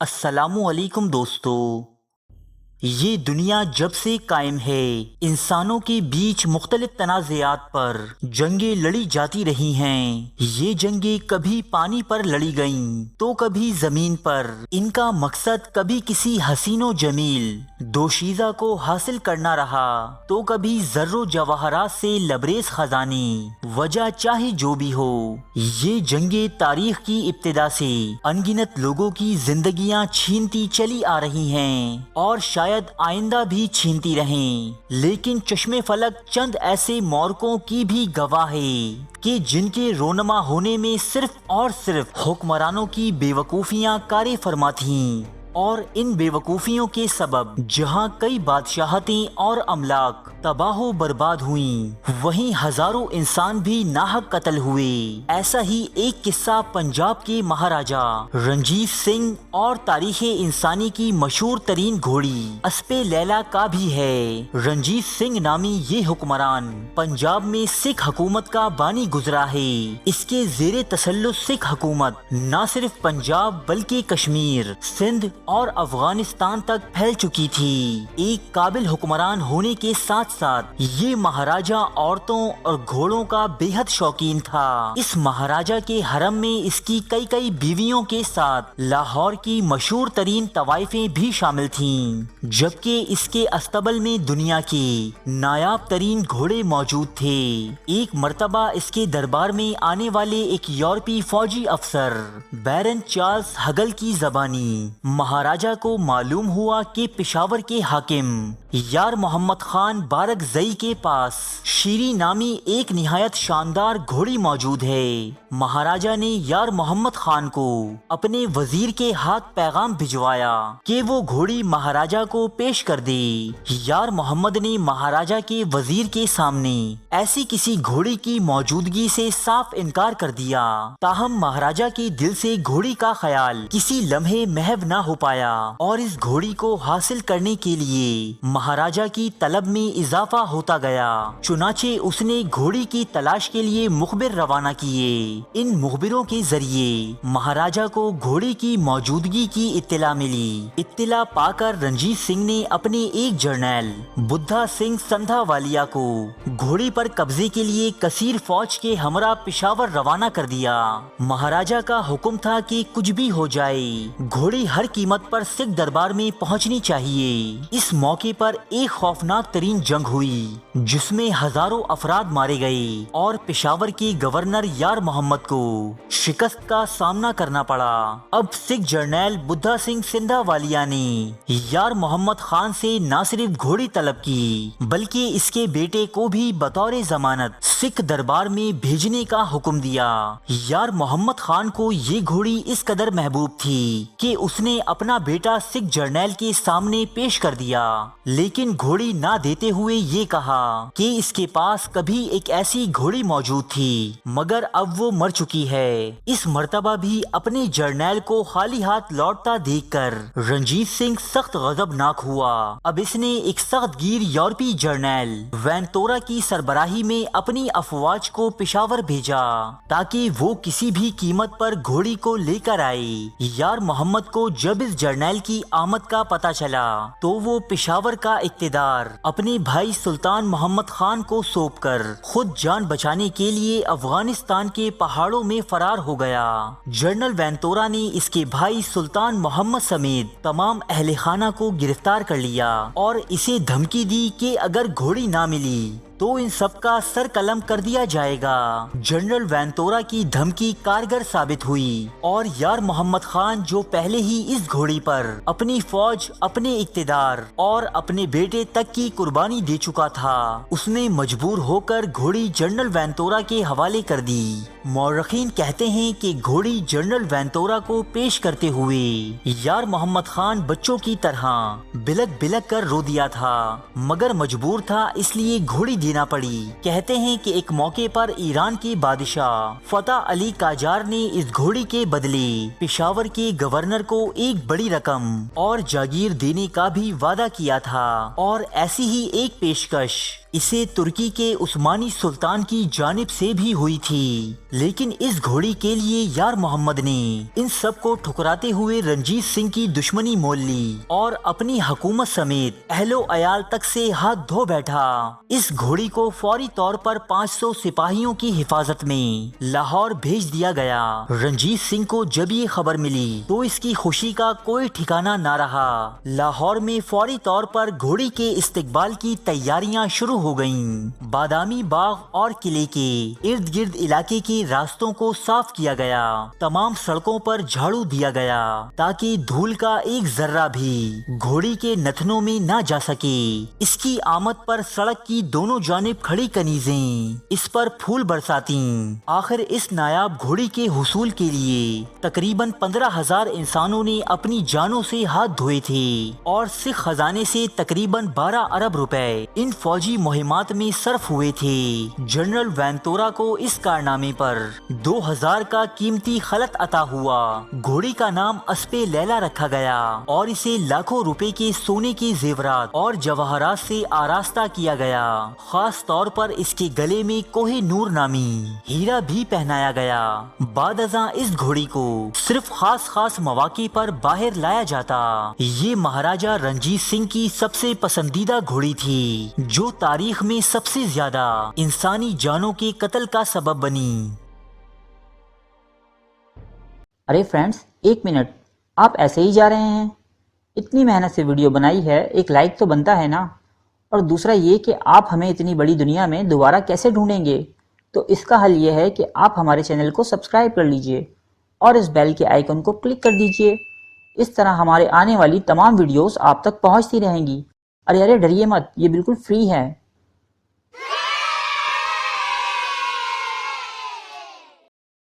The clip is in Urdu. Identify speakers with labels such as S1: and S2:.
S1: السلام علیکم دوستو۔ یہ دنیا جب سے قائم ہے انسانوں کے بیچ مختلف تنازعات پر جنگیں لڑی جاتی رہی ہیں۔ یہ جنگیں کبھی پانی پر لڑی گئیں تو کبھی زمین پر۔ ان کا مقصد کبھی کسی حسین و جمیل دوشیزہ کو حاصل کرنا رہا تو کبھی زر و جواہرات سے لبریز خزانے۔ وجہ چاہے جو بھی ہو، یہ جنگیں تاریخ کی ابتدا سے انگنت لوگوں کی زندگیاں چھینتی چلی آ رہی ہیں اور شاید آئندہ بھی چھینتی رہیں، لیکن چشم فلک چند ایسے مورکوں کی بھی گواہ ہے کہ جن کے رونما ہونے میں صرف اور صرف حکمرانوں کی بے وقوفیاں کار فرما تھیں، اور ان بے وقوفیوں کے سبب جہاں کئی بادشاہتیں اور املاک تباہ و برباد ہوئیں، وہیں ہزاروں انسان بھی ناحق قتل ہوئے۔ ایسا ہی ایک قصہ پنجاب کے مہاراجا رنجیت سنگھ اور تاریخ انسانی کی مشہور ترین گھوڑی اسپِ لیلا کا بھی ہے۔ رنجیت سنگھ نامی یہ حکمران پنجاب میں سکھ حکومت کا بانی گزرا ہے۔ اس کے زیر تسلط سکھ حکومت نہ صرف پنجاب بلکہ کشمیر، سندھ اور افغانستان تک پھیل چکی تھی۔ ایک قابل حکمران ہونے کے ساتھ ساتھ یہ مہاراجا عورتوں اور گھوڑوں کا بے حد شوقین تھا۔ اس مہاراجا کے حرم میں اس کی کئی بیویوں کے ساتھ لاہور کی مشہور ترین طوائفیں بھی شامل تھیں، جبکہ اس کے استبل میں دنیا کے نایاب ترین گھوڑے موجود تھے۔ ایک مرتبہ اس کے دربار میں آنے والے ایک یورپی فوجی افسر بیرن چارلس ہگل کی زبانی مہاراجا کو معلوم ہوا کہ پشاور کے حاکم یار محمد خان بارک زئی کے پاس شیری نامی ایک نہایت شاندار گھوڑی موجود ہے۔ مہاراجا نے یار محمد خان کو اپنے وزیر کے ہاتھ پیغام بھجوایا کہ وہ گھوڑی مہاراجا کو پیش کر دے۔ یار محمد نے مہاراجا کے وزیر کے سامنے ایسی کسی گھوڑی کی موجودگی سے صاف انکار کر دیا، تاہم مہاراجا کے دل سے گھوڑی کا خیال کسی لمحے محو نہ ہو پایا، اور اس گھوڑی کو حاصل کرنے کے لیے مہاراجا کی طلب میں اضافہ ہوتا گیا۔ چنانچہ اس نے گھوڑی کی تلاش کے لیے مخبر روانہ کیے۔ ان مخبروں کے ذریعے مہاراجا کو گھوڑی کی موجودگی کی اطلاع ملی۔ اطلاع پا کر رنجیت سنگھ نے اپنے ایک جرنیل بدھا سنگھ سندھا والیا کو گھوڑی پر قبضے کے لیے کثیر فوج کے ہمراہ پشاور روانہ کر دیا۔ مہاراجا کا حکم تھا کہ کچھ بھی ہو جائے، گھوڑی ہر قیمت پر سکھ دربار میں پہنچنی چاہیے۔ اس موقع پر ایک خوفناک ترین جنگ ہوئی جس میں ہزاروں افراد مارے گئے اور پشاور کے گورنر یار محمد کو شکست کا سامنا کرنا پڑا۔ اب سکھ جرنیل بدھا سنگھ سندھا والیا نے یار محمد خان سے نہ صرف گھوڑی طلب کی بلکہ اس کے بیٹے کو بھی بطور ضمانت سکھ دربار میں بھیجنے کا حکم دیا۔ یار محمد خان کو یہ گھوڑی اس قدر محبوب تھی کہ اس نے اپنا بیٹا سکھ جرنیل کے سامنے پیش کر دیا، لیکن گھوڑی نہ دیتے ہوئے یہ کہا کہ اس کے پاس کبھی ایک ایسی گھوڑی موجود تھی مگر اب وہ مر چکی ہے۔ اس مرتبہ بھی اپنے جرنیل کو خالی ہاتھ لوٹتا دیکھ کر رنجیت سنگھ سخت غضبناک ہوا۔ اب اس نے ایک سخت گیر یورپی جرنیل وینتورا کی سربراہی میں اپنی افواج کو پشاور بھیجا تاکہ وہ کسی بھی قیمت پر گھوڑی کو لے کر آئے۔ یار محمد کو جب اس جرنیل کی آمد کا پتہ چلا تو وہ پشاور کا اقتدار اپنے بھائی سلطان محمد خان کو سونپ کر خود جان بچانے کے لیے افغانستان کے پہاڑوں میں فرار ہو گیا۔ جنرل وینتورا نے اس کے بھائی سلطان محمد سمیت تمام اہل خانہ کو گرفتار کر لیا اور اسے دھمکی دی کہ اگر گھوڑی نہ ملی تو ان سب کا سر قلم کر دیا جائے گا۔ جنرل وینتورا کی دھمکی کارگر ثابت ہوئی اور یار محمد خان جو پہلے ہی اس گھوڑی پر اپنی فوج، اپنے اقتدار اور اپنے بیٹے تک کی قربانی دے چکا تھا، اس نے مجبور ہو کر گھوڑی جنرل وینتورا کے حوالے کر دی۔ مورخین کہتے ہیں کہ گھوڑی جنرل وینتورا کو پیش کرتے ہوئے یار محمد خان بچوں کی طرح بلک بلک کر رو دیا تھا، مگر مجبور تھا اس لیے گھوڑی دینا پڑی۔ کہتے ہیں کہ ایک موقع پر ایران کے بادشاہ فتح علی قاجار نے اس گھوڑی کے بدلے پشاور کے گورنر کو ایک بڑی رقم اور جاگیر دینے کا بھی وعدہ کیا تھا، اور ایسی ہی ایک پیشکش اسے ترکی کے عثمانی سلطان کی جانب سے بھی ہوئی تھی، لیکن اس گھوڑی کے لیے یار محمد نے ان سب کو ٹھکراتے ہوئے رنجیت سنگھ کی دشمنی مول لی اور اپنی حکومت سمیت اہل و عیال تک سے ہاتھ دھو بیٹھا۔ اس گھوڑی کو فوری طور پر 500 سپاہیوں کی حفاظت میں لاہور بھیج دیا گیا۔ رنجیت سنگھ کو جب یہ خبر ملی تو اس کی خوشی کا کوئی ٹھکانہ نہ رہا۔ لاہور میں فوری طور پر گھوڑی کے استقبال کی تیاریاں شروع ہو گئیں۔ بادامی باغ اور قلعے کے ارد گرد علاقے کے راستوں کو صاف کیا گیا، تمام سڑکوں پر جھاڑو دیا گیا تاکہ دھول کا ایک ذرہ بھی گھوڑی کے نتنوں میں نہ جا سکے۔ اس کی آمد پر سڑک کی دونوں جانب کھڑی کنیزیں اس پر پھول برساتیں۔ آخر اس نایاب گھوڑی کے حصول کے لیے تقریباً 15,000 انسانوں نے اپنی جانوں سے ہاتھ دھوئے تھے اور سکھ خزانے سے تقریباً 12 ارب روپے ان فوجی مہمات میں صرف ہوئے تھے۔ جنرل وینتورا کو اس کارنامے پر 2000 کا قیمتی خلط عطا ہوا۔ گھوڑی کا نام اسپِ لیلا رکھا گیا اور اسے لاکھوں روپے کے سونے کے زیورات اور جواہرات سے آراستہ کیا گیا۔ خاص طور پر اس کے گلے میں کوہ نور نامی ہیرا بھی پہنایا گیا۔ بعد ازاں اس گھوڑی کو صرف خاص مواقع پر باہر لایا جاتا۔ یہ مہاراجہ رنجیت سنگھ کی سب سے پسندیدہ گھوڑی تھی جو تاریخ میں سب سے زیادہ انسانی جانوں کے قتل کا سبب بنی۔
S2: ارے فرینڈز، ایک منٹ، آپ ایسے ہی جا رہے ہیں؟ اتنی محنت سے ویڈیو بنائی ہے، ایک لائک تو بنتا ہے نا؟ اور دوسرا یہ کہ آپ ہمیں اتنی بڑی دنیا میں دوبارہ کیسے ڈھونڈیں گے؟ تو اس کا حل یہ ہے کہ آپ ہمارے چینل کو سبسکرائب کر لیجئے اور اس بیل کے آئیکن کو کلک کر دیجئے۔ اس طرح ہمارے آنے والی تمام ویڈیوز آپ تک پہنچتی رہیں گی۔ ارے ڈریے مت، یہ بالکل فری ہے۔